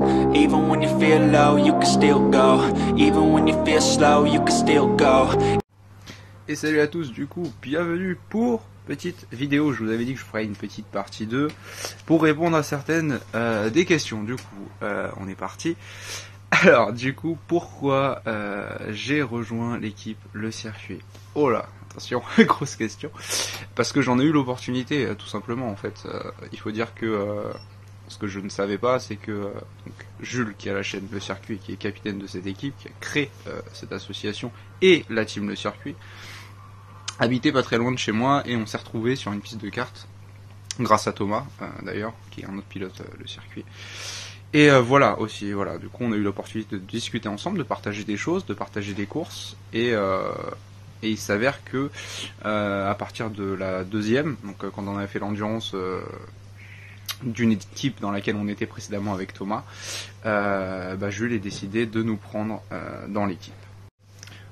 Even when you feel low, you can still go. Even when you feel slow, you can still go. Et salut à tous, du coup, bienvenue pour petite vidéo. Je vous avais dit que je ferais une petite partie 2 pour répondre à certaines des questions. Du coup, on est parti. Alors, du coup, pourquoi j'ai rejoint l'équipe Le Circuit? Oh là, attention, grosse question. Parce que j'en ai eu l'opportunité, tout simplement, en fait. Il faut dire que ce que je ne savais pas, c'est que donc, Jules, qui a la chaîne Le Circuit, qui est capitaine de cette équipe, qui a créé cette association, et la team Le Circuit, habitait pas très loin de chez moi, et on s'est retrouvé sur une piste de cartes, grâce à Thomas, d'ailleurs, qui est un autre pilote Le Circuit. Et voilà, aussi, voilà, du coup on a eu l'opportunité de discuter ensemble, de partager des choses, de partager des courses, et il s'avère que à partir de la deuxième, donc quand on avait fait l'endurance d'une équipe dans laquelle on était précédemment avec Thomas, Jules a décidé de nous prendre dans l'équipe.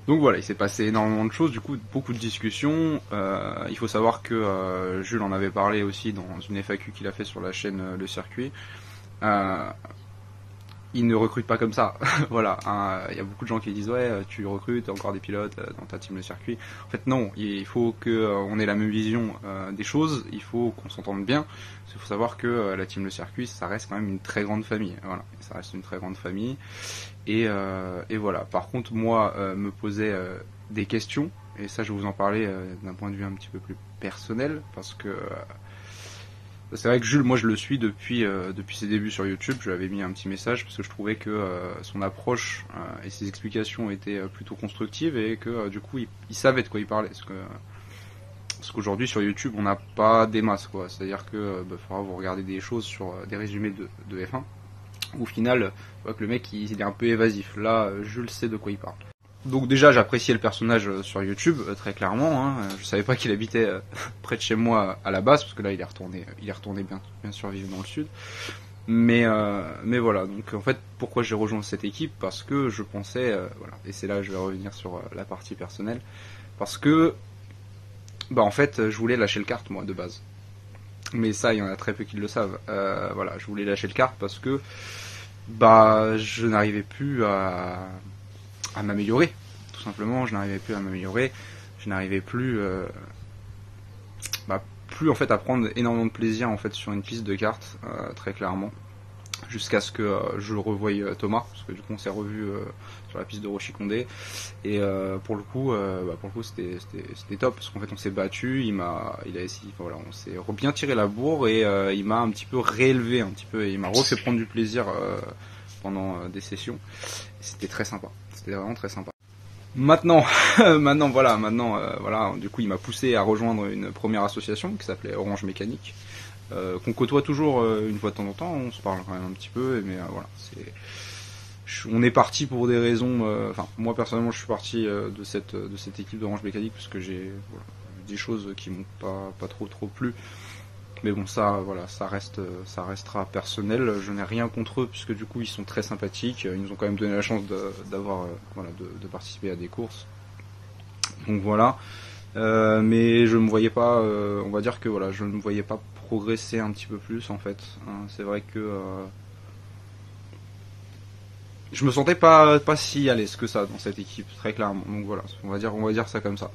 Donc voilà, il s'est passé énormément de choses, du coup beaucoup de discussions. Il faut savoir que Jules en avait parlé aussi dans une FAQ qu'il a fait sur la chaîne Le Circuit. Il ne recrute pas comme ça. Voilà, y a beaucoup de gens qui disent ouais, tu recrutes encore des pilotes dans ta team Le Circuit. En fait non, il faut que on ait la même vision des choses, il faut qu'on s'entende bien. Il faut savoir que la team Le Circuit, ça reste quand même une très grande famille. Voilà, ça reste une très grande famille. Et voilà. Par contre, moi, me posais des questions, et ça, je vais vous en parler d'un point de vue un petit peu plus personnel, parce que c'est vrai que Jules, moi je le suis depuis ses débuts sur YouTube. Je lui avais mis un petit message parce que je trouvais que son approche et ses explications étaient plutôt constructives, et que du coup il savait de quoi il parlait. Parce qu'aujourd'hui sur YouTube on n'a pas des masses, quoi. C'est-à-dire que faudra vous regarder des choses sur des résumés de F1. Où au final, on voit que le mec il est un peu évasif. Là, Jules sait de quoi il parle. Donc déjà j'appréciais le personnage sur YouTube très clairement, hein. Je savais pas qu'il habitait près de chez moi à la base, parce que là il est retourné bien sûr vivre dans le sud. Mais voilà, donc en fait pourquoi j'ai rejoint cette équipe, parce que je pensais, voilà, et c'est là que je vais revenir sur la partie personnelle, parce que en fait je voulais lâcher le kart moi de base. Mais ça il y en a très peu qui le savent. Voilà, je voulais lâcher le kart parce que je n'arrivais plus à m'améliorer, tout simplement. Je n'arrivais plus à m'améliorer, je n'arrivais plus plus en fait à prendre énormément de plaisir en fait sur une piste de cartes, très clairement, jusqu'à ce que je revoie Thomas, parce que du coup on s'est revu sur la piste de Rochi Condé, et pour le coup c'était top, parce qu'en fait on s'est battu, il a essayé, voilà, on s'est bien tiré la bourre, et il m'a un petit peu réélevé un petit peu, et il m'a refait prendre du plaisir pendant des sessions. C'était très sympa, c'était vraiment très sympa. Maintenant, voilà, du coup, il m'a poussé à rejoindre une première association qui s'appelait Orange Mécanique, qu'on côtoie toujours une fois de temps en temps. On se parle quand même un petit peu, mais voilà, on est parti pour des raisons. Moi personnellement, je suis parti de cette équipe d'Orange Mécanique parce que j'ai des choses qui m'ont pas trop plu. Mais bon, ça, voilà, ça restera personnel. Je n'ai rien contre eux, puisque du coup ils sont très sympathiques. Ils nous ont quand même donné la chance de participer à des courses. Donc voilà. Mais je me voyais pas, on va dire que voilà, je ne me voyais pas progresser un petit peu plus en fait. C'est vrai que je me sentais pas si à l'aise que ça dans cette équipe, très clairement. Donc voilà, on va dire ça comme ça.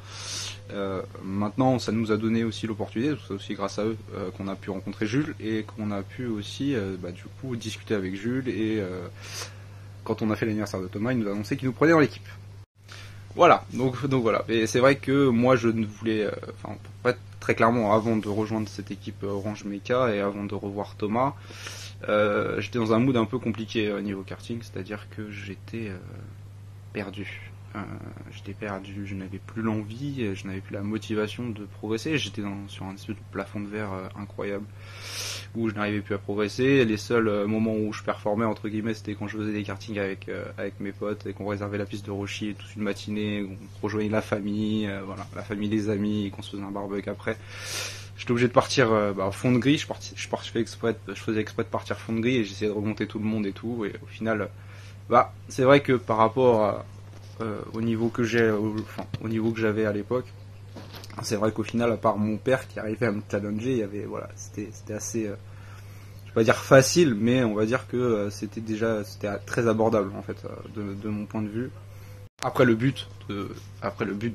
Maintenant, ça nous a donné aussi l'opportunité, c'est aussi grâce à eux qu'on a pu rencontrer Jules, et qu'on a pu aussi du coup discuter avec Jules, et quand on a fait l'anniversaire de Thomas, il nous a annoncé qu'il nous prenait dans l'équipe. Voilà, donc voilà. Et c'est vrai que moi je ne voulais, très clairement, avant de rejoindre cette équipe Orange Mecha et avant de revoir Thomas, j'étais dans un mood un peu compliqué au niveau karting, c'est-à-dire que j'étais perdu. Je n'avais plus l'envie, je n'avais plus la motivation de progresser, j'étais sur un espèce de plafond de verre incroyable, où je n'arrivais plus à progresser. Les seuls moments où je performais, entre guillemets, c'était quand je faisais des kartings avec mes potes, et qu'on réservait la piste de Rochi toute une matinée, on rejoignait la famille, la famille, les amis, et qu'on se faisait un barbecue après. J'étais obligé de partir au fond de grille, je faisais exprès de partir fond de grille, et j'essayais de remonter tout le monde et tout, et au final, c'est vrai que par rapport au niveau que j'avais à l'époque, c'est vrai qu'au final, à part mon père qui arrivait à me challenger, il y avait, voilà, c'était assez, vais pas dire facile, mais on va dire que c'était très abordable en fait, de mon point de vue. Après le but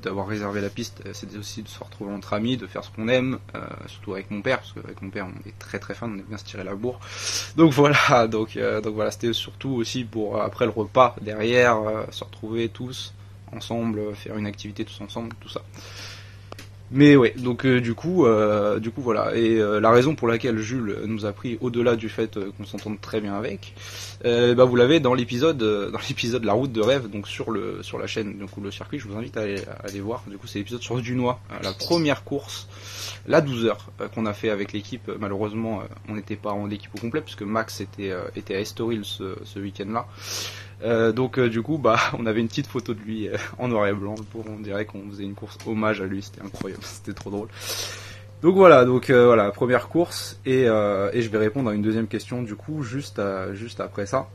d'avoir réservé la piste, c'était aussi de se retrouver entre amis, de faire ce qu'on aime, surtout avec mon père, parce qu'avec mon père on est très très fan, on aime bien se tirer la bourre. Donc voilà, donc voilà, c'était surtout aussi pour après le repas derrière, se retrouver tous ensemble, faire une activité tous ensemble, tout ça. Mais ouais, donc du coup voilà. Et la raison pour laquelle Jules nous a pris, au-delà du fait qu'on s'entende très bien avec, vous l'avez dans l'épisode La Route de Rêve, donc sur la chaîne, donc le circuit. Je vous invite à aller voir. Du coup, c'est l'épisode sur Dunois, la première course, la 12 heures qu'on a fait avec l'équipe. Malheureusement, on n'était pas en équipe au complet puisque Max était à Estoril ce week-end-là. Donc du coup on avait une petite photo de lui en noir et blanc, on dirait qu'on faisait une course hommage à lui, c'était incroyable, c'était trop drôle. Donc voilà, première course, et je vais répondre à une deuxième question du coup juste après ça.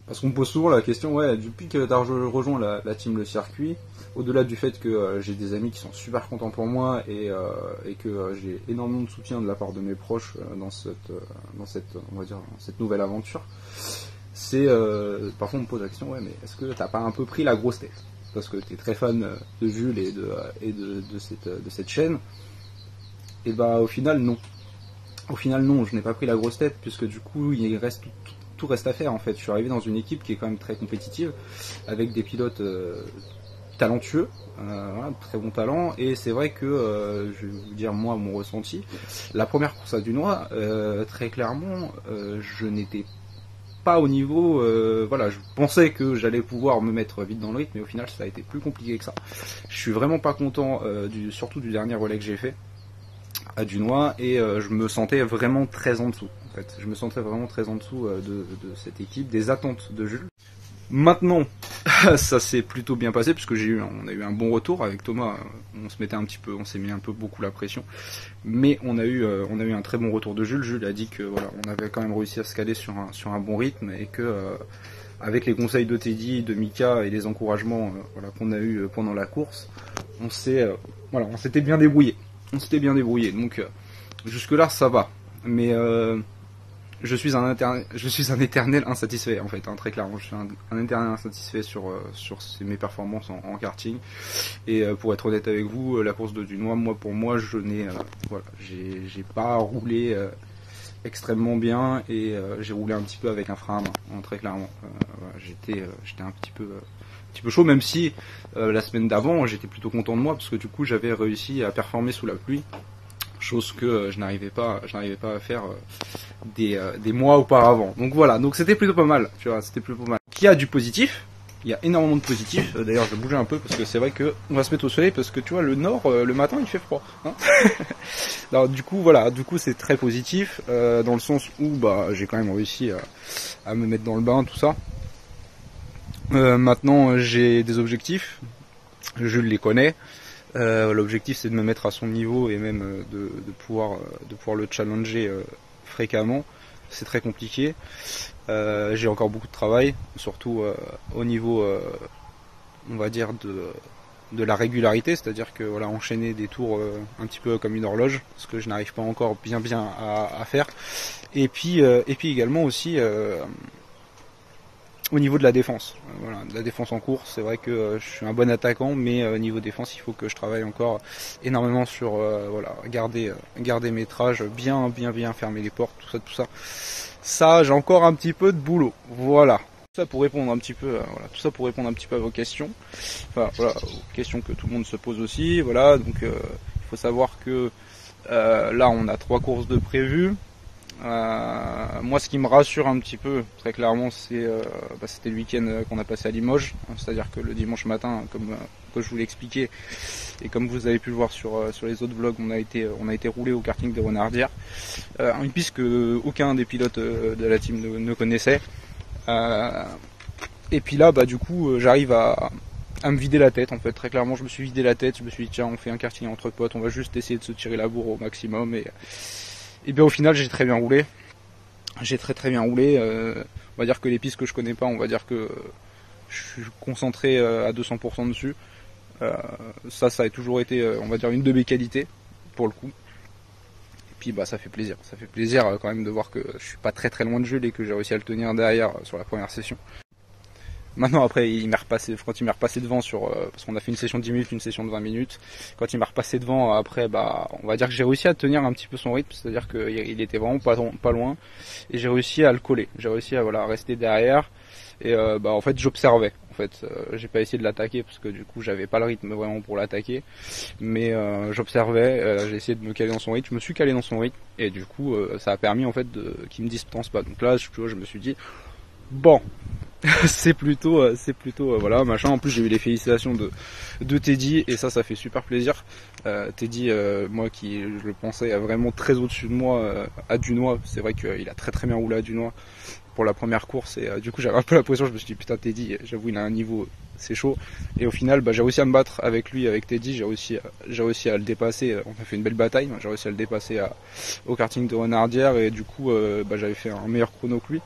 Parce qu'on me pose souvent la question, ouais, depuis que tu as rejoint la team Le Circuit, au-delà du fait que j'ai des amis qui sont super contents pour moi et que j'ai énormément de soutien de la part de mes proches dans cette nouvelle aventure, c'est parfois on me pose la question, ouais, mais est-ce que t'as pas un peu pris la grosse tête parce que t'es très fan de Jules et de cette chaîne? Et au final non. Au final non, je n'ai pas pris la grosse tête puisque du coup tout reste à faire en fait. Je suis arrivé dans une équipe qui est quand même très compétitive avec des pilotes talentueux, très bon talent, et c'est vrai que je vais vous dire moi mon ressenti. La première course à Dunois, très clairement, je n'étais pas au niveau, je pensais que j'allais pouvoir me mettre vite dans le rythme, mais au final ça a été plus compliqué que ça. Je suis vraiment pas content, surtout du dernier relais que j'ai fait à Dunois, et je me sentais vraiment très en dessous. En fait, je me sentais vraiment très en dessous de cette équipe, des attentes de Jules. Maintenant, ça s'est plutôt bien passé puisque on a eu un bon retour avec Thomas. On s'est mis un peu beaucoup la pression, mais on a eu un très bon retour de Jules. Jules a dit que voilà, on avait quand même réussi à se caler sur un bon rythme et que avec les conseils de Teddy, de Mika et les encouragements qu'on a eu pendant la course, on s'était bien débrouillé. Donc jusque là ça va, mais je suis un éternel insatisfait en fait, très clairement. Je suis un éternel insatisfait sur mes performances en karting. Et pour être honnête avec vous, la course de Dunois, pour moi, j'ai pas roulé extrêmement bien, et j'ai roulé un petit peu avec un frein à main, très clairement. J'étais un petit peu chaud, même si la semaine d'avant j'étais plutôt content de moi parce que du coup j'avais réussi à performer sous la pluie. Chose que je n'arrivais pas à faire des mois auparavant. Donc voilà, donc c'était plutôt pas mal, tu vois, c'était plutôt pas mal. Il y a du positif, il y a énormément de positif. D'ailleurs, je vais bouger un peu parce que c'est vrai que on va se mettre au soleil parce que tu vois, le nord, le matin, il fait froid. Hein. Alors du coup, c'est très positif dans le sens où j'ai quand même réussi à me mettre dans le bain, tout ça. Maintenant, j'ai des objectifs. Je les connais. L'objectif c'est de me mettre à son niveau et même de pouvoir le challenger fréquemment. C'est très compliqué. J'ai encore beaucoup de travail, surtout au niveau on va dire de la régularité, c'est-à-dire que enchaîner des tours un petit peu comme une horloge, ce que je n'arrive pas encore bien à faire. Et puis également aussi au niveau de la défense, de la défense en course, c'est vrai que je suis un bon attaquant, mais au niveau défense, il faut que je travaille encore énormément sur garder métrage, bien fermer les portes, tout ça. Ça, j'ai encore un petit peu de boulot. Voilà. Tout ça pour répondre un petit peu à vos questions. Enfin, aux questions que tout le monde se pose aussi. Voilà, donc il faut savoir que là, on a 3 courses de prévues. Moi, ce qui me rassure un petit peu, très clairement, c'était le week-end qu'on a passé à Limoges. C'est-à-dire que le dimanche matin, comme je vous l'ai expliqué, et comme vous avez pu le voir sur les autres vlogs, on a été roulé au karting de Renardière, une piste que aucun des pilotes de la team ne connaissait. Et puis là, du coup, j'arrive à me vider la tête. En fait, très clairement, je me suis vidé la tête. Je me suis dit, tiens, on fait un karting entre potes, on va juste essayer de se tirer la bourre au maximum. Et bien au final j'ai très bien roulé. J'ai très bien roulé. On va dire que les pistes que je connais pas, on va dire que je suis concentré à 200% dessus. Ça a toujours été, on va dire, une de mes qualités pour le coup. puis bah ça fait plaisir quand même de voir que je suis pas très loin de Jules et que j'ai réussi à le tenir derrière sur la première session. Maintenant après quand il m'est repassé devant parce qu'on a fait une session de 10 minutes, une session de 20 minutes, quand il m'a repassé devant après bah on va dire que j'ai réussi à tenir un petit peu son rythme, c'est-à-dire qu'il était vraiment pas loin et j'ai réussi à le coller, j'ai réussi à rester derrière et bah en fait j'observais. En fait, j'ai pas essayé de l'attaquer parce que du coup j'avais pas le rythme vraiment pour l'attaquer, mais j'observais, j'ai essayé de me caler dans son rythme, je me suis calé dans son rythme et du coup ça a permis en fait qu'il me distance pas. Donc là, tu vois, je me suis dit bon, c'est plutôt voilà machin. En plus j'ai eu les félicitations de Teddy et ça fait super plaisir. Teddy, moi qui je le pensais vraiment très au-dessus de moi à Dunois, c'est vrai qu'il a très bien roulé à Dunois pour la première course et du coup j'avais un peu la pression, je me suis dit putain Teddy, j'avoue il a un niveau, c'est chaud. Et au final bah, j'ai réussi à me battre avec lui, avec Teddy, j'ai réussi à le dépasser, on a fait une belle bataille, j'ai réussi à le dépasser au karting de Renardière et du coup bah, j'avais fait un meilleur chrono que lui.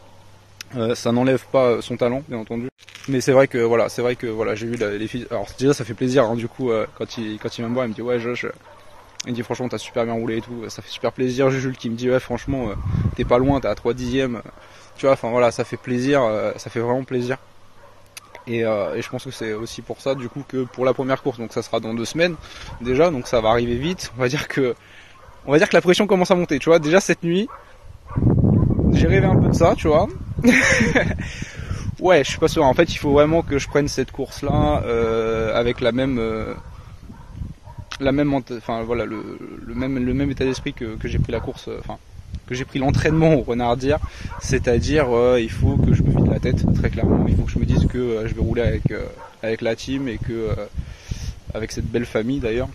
Ça n'enlève pas son talent bien entendu, mais c'est vrai que voilà j'ai eu les filles. Alors déjà ça fait plaisir hein, du coup quand il vient me voir il me dit ouais Josh, il me dit franchement t'as super bien roulé et tout, ça fait super plaisir. Jules qui me dit ouais franchement t'es pas loin, t'es à 3 dixièmes, tu vois, enfin voilà, ça fait plaisir, ça fait vraiment plaisir. Et je pense que c'est aussi pour ça du coup que pour la première course, donc ça sera dans 2 semaines déjà, donc ça va arriver vite. On va dire que la pression commence à monter, tu vois. Déjà cette nuit j'ai rêvé un peu de ça, tu vois. Ouais, je suis pas sûr. En fait, il faut vraiment que je prenne cette course-là avec la même, enfin voilà, le même état d'esprit que j'ai pris la course, enfin que j'ai pris l'entraînement au Renardière, c'est-à-dire il faut que je me vide la tête très clairement. Il faut que je me dise que je vais rouler avec la team et que avec cette belle famille d'ailleurs.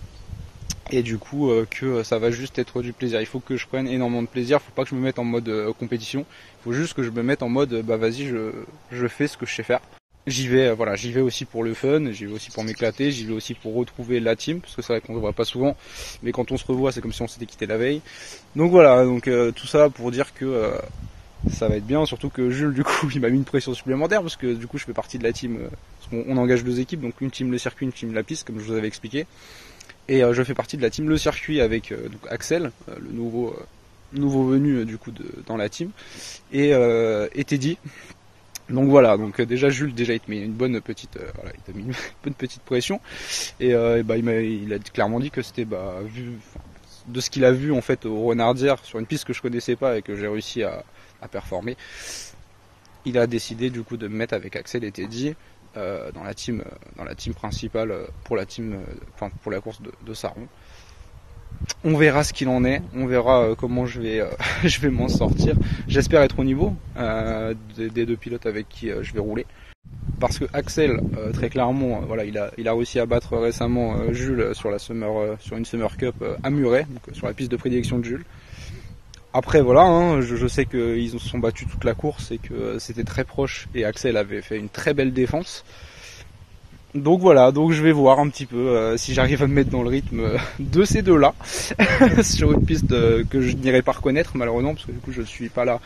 Et du coup que ça va juste être du plaisir. Il faut que je prenne énormément de plaisir, faut pas que je me mette en mode compétition, il faut juste que je me mette en mode bah vas-y je fais ce que je sais faire. J'y vais aussi pour le fun, j'y vais aussi pour m'éclater, j'y vais aussi pour retrouver la team, parce que c'est vrai qu'on ne se voit pas souvent, mais quand on se revoit c'est comme si on s'était quitté la veille. Donc voilà, donc tout ça pour dire que ça va être bien, surtout que Jules du coup il m'a mis une pression supplémentaire, parce que du coup je fais partie de la team, parce qu'on engage 2 équipes, donc une team le circuit, une team la piste, comme je vous avais expliqué. Et je fais partie de la team le circuit avec donc Axel, le nouveau venu du coup dans la team, et Teddy. Donc voilà, donc déjà Jules il te met une bonne petite il t'a mis une bonne petite pression et bah il a clairement dit que c'était vu de ce qu'il a vu en fait au Renardière sur une piste que je connaissais pas et que j'ai réussi à performer. Il a décidé du coup de me mettre avec Axel et Teddy dans la team principale pour pour la course de Saron. On verra ce qu'il en est, on verra comment je vais m'en sortir. J'espère être au niveau des 2 pilotes avec qui je vais rouler. Parce que Axel, très clairement, il a réussi à battre récemment Jules sur une Summer Cup à Muret, donc sur la piste de prédilection de Jules. Après voilà, hein, je sais qu'ils se sont battus toute la course et que c'était très proche et Axel avait fait une très belle défense. Donc voilà, donc je vais voir un petit peu si j'arrive à me mettre dans le rythme de ces deux-là sur une piste que je n'irai pas reconnaître malheureusement parce que du coup je ne suis pas là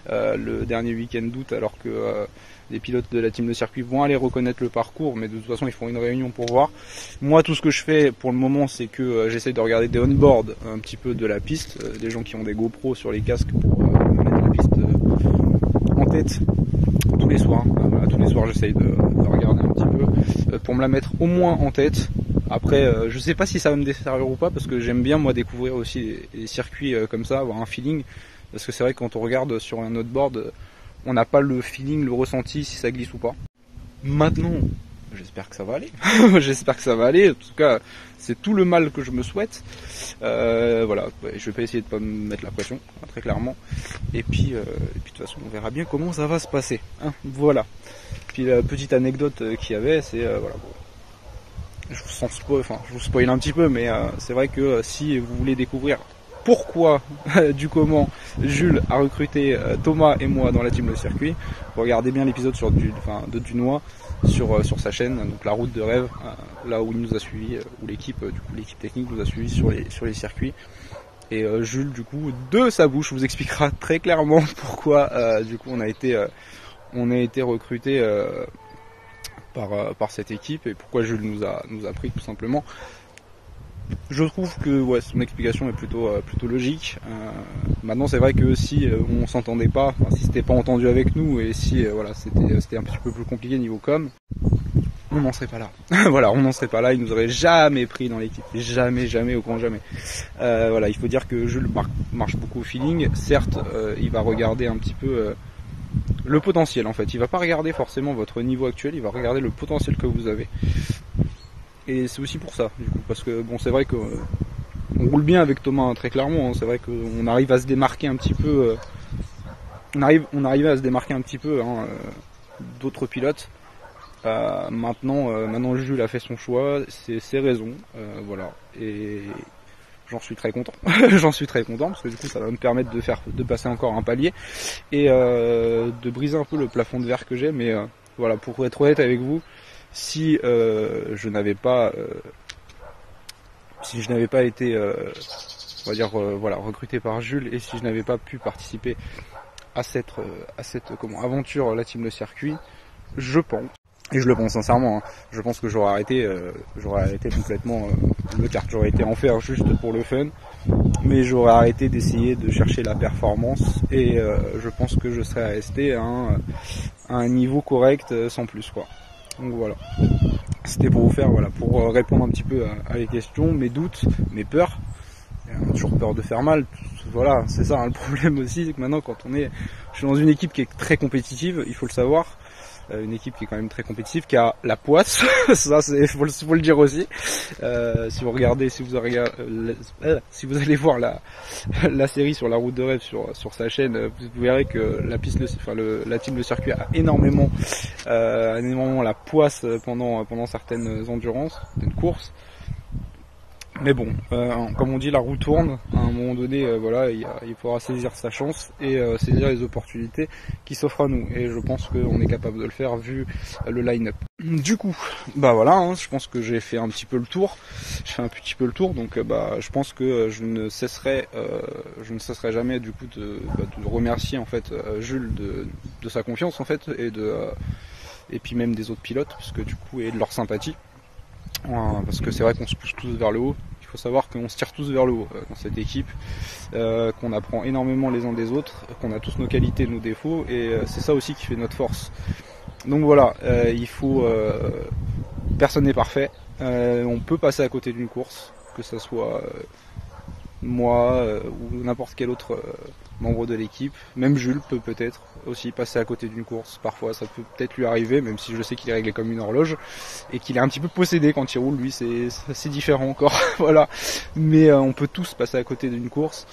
le dernier week-end d'août alors que les pilotes de la team de circuit vont aller reconnaître le parcours, mais de toute façon ils font une réunion pour voir. Moi tout ce que je fais pour le moment c'est que j'essaye de regarder des on-board un petit peu de la piste, des gens qui ont des GoPro sur les casques pour mettre la piste en tête tous les soirs. Tous les soirs j'essaye de regarder un petit peu pour me la mettre au moins en tête. Après je sais pas si ça va me desservir ou pas parce que j'aime bien moi découvrir aussi les circuits comme ça, avoir un feeling, parce que c'est vrai que quand on regarde sur un autre board on n'a pas le feeling, le ressenti si ça glisse ou pas. Maintenant j'espère que ça va aller. J'espère que ça va aller, en tout cas c'est tout le mal que je me souhaite. Voilà, je vais pas essayer de pas me mettre la pression, très clairement. Et puis de toute façon on verra bien comment ça va se passer, hein, voilà. Puis la petite anecdote qu'il y avait, c'est voilà, je vous spoil un petit peu, mais c'est vrai que si vous voulez découvrir pourquoi, du comment Jules a recruté Thomas et moi dans la team Le Circuit, regardez bien l'épisode de Dunois sur sa chaîne, donc la route de rêve, là où il nous a suivi, où l'équipe technique nous a suivi sur les circuits. Et Jules du coup de sa bouche vous expliquera très clairement pourquoi du coup on a été recruté par cette équipe et pourquoi Jules nous a pris tout simplement. je trouve que ouais, son explication est plutôt logique. Maintenant c'est vrai que si on s'entendait pas, si c'était pas entendu avec nous et si voilà c'était un petit peu plus compliqué niveau com, on n'en serait pas là. Voilà, on n'en serait pas là, il nous aurait jamais pris dans l'équipe, jamais, au grand jamais. Voilà, il faut dire que Jules marche beaucoup au feeling. Certes, il va regarder un petit peu le potentiel en fait. Il va pas regarder forcément votre niveau actuel, il va regarder le potentiel que vous avez. Et c'est aussi pour ça, du coup, parce que bon, c'est vrai que on roule bien avec Thomas, hein, très clairement. Hein, c'est vrai qu'on arrive à se démarquer un petit peu. On arrivait à se démarquer un petit peu d'autres pilotes. Maintenant Jules a fait son choix, c'est ses raisons, voilà. Et j'en suis très content. J'en suis très content parce que du coup ça va me permettre de passer encore un palier et de briser un peu le plafond de verre que j'ai. Mais voilà, pour être honnête avec vous, si je n'avais pas été on va dire voilà, recruté par Jules, et si je n'avais pas pu participer à cette aventure, la team Le Circuit, je pense, et je le pense sincèrement, hein, je pense que j'aurais arrêté complètement le kart. J'aurais été en faire juste pour le fun, mais j'aurais arrêté d'essayer de chercher la performance, et je pense que je serais resté à un niveau correct sans plus, quoi. Donc voilà, c'était pour vous faire, voilà, pour répondre un petit peu à les questions, mes doutes, mes peurs. On a toujours peur de faire mal, voilà, c'est ça, hein, le problème aussi, c'est que maintenant je suis dans une équipe qui est très compétitive, il faut le savoir, une équipe qui est quand même très compétitive, qui a la poisse, ça faut le dire aussi. Si vous allez voir la série sur la route de rêve sur sa chaîne, vous verrez que la team Le Circuit a énormément la poisse pendant certaines endurances, certaines courses. Mais bon, comme on dit, la roue tourne. À un moment donné, voilà, il faudra saisir sa chance et saisir les opportunités qui s'offrent à nous. Et je pense qu'on est capable de le faire vu le line-up. Du coup, bah voilà, hein, je pense que j'ai fait un petit peu le tour. J'ai fait un petit peu le tour, donc je pense que je ne cesserai jamais du coup de remercier en fait Jules de sa confiance en fait et puis même des autres pilotes, parce que du coup et de leur sympathie. Parce que c'est vrai qu'on se pousse tous vers le haut. Il faut savoir qu'on se tire tous vers le haut dans cette équipe, qu'on apprend énormément les uns des autres, qu'on a tous nos qualités, nos défauts, et c'est ça aussi qui fait notre force. Donc voilà, personne n'est parfait, on peut passer à côté d'une course, que ce soit moi ou n'importe quel autre membre de l'équipe. Même Jules peut peut-être aussi passer à côté d'une course, parfois ça peut peut-être lui arriver, même si je sais qu'il est réglé comme une horloge et qu'il est un petit peu possédé quand il roule, lui c'est différent encore. Voilà, mais on peut tous passer à côté d'une course.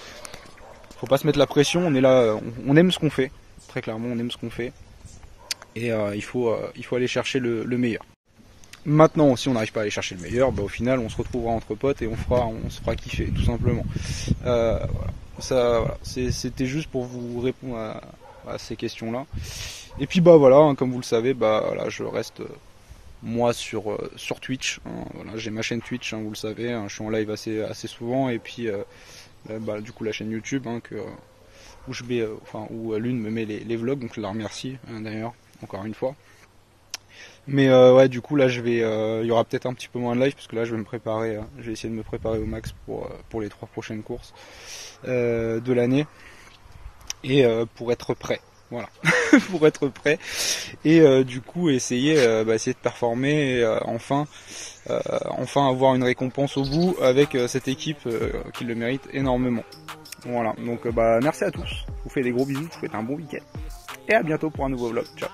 Faut pas se mettre la pression, on est là, on aime ce qu'on fait, très clairement on aime ce qu'on fait, et il faut aller chercher le meilleur. Maintenant, si on n'arrive pas à aller chercher le meilleur, au final on se retrouvera entre potes et on se fera kiffer, tout simplement. Voilà. Voilà. C'était juste pour vous répondre à ces questions-là. Et puis voilà, hein, comme vous le savez, voilà, je reste moi sur Twitch. Hein, voilà, j'ai ma chaîne Twitch, hein, vous le savez, hein, je suis en live assez souvent, et puis du coup la chaîne YouTube, hein, où Lune me met les vlogs, donc je la remercie d'ailleurs encore une fois. Mais ouais, du coup là il y aura peut-être un petit peu moins de live, parce que là je vais essayer de me préparer au max pour les 3 prochaines courses de l'année, et pour être prêt, voilà. Pour être prêt, et du coup essayer de performer, et enfin avoir une récompense au bout avec cette équipe qui le mérite énormément. Voilà, donc merci à tous, je vous fais des gros bisous, je vous souhaite un bon week-end et à bientôt pour un nouveau vlog. Ciao.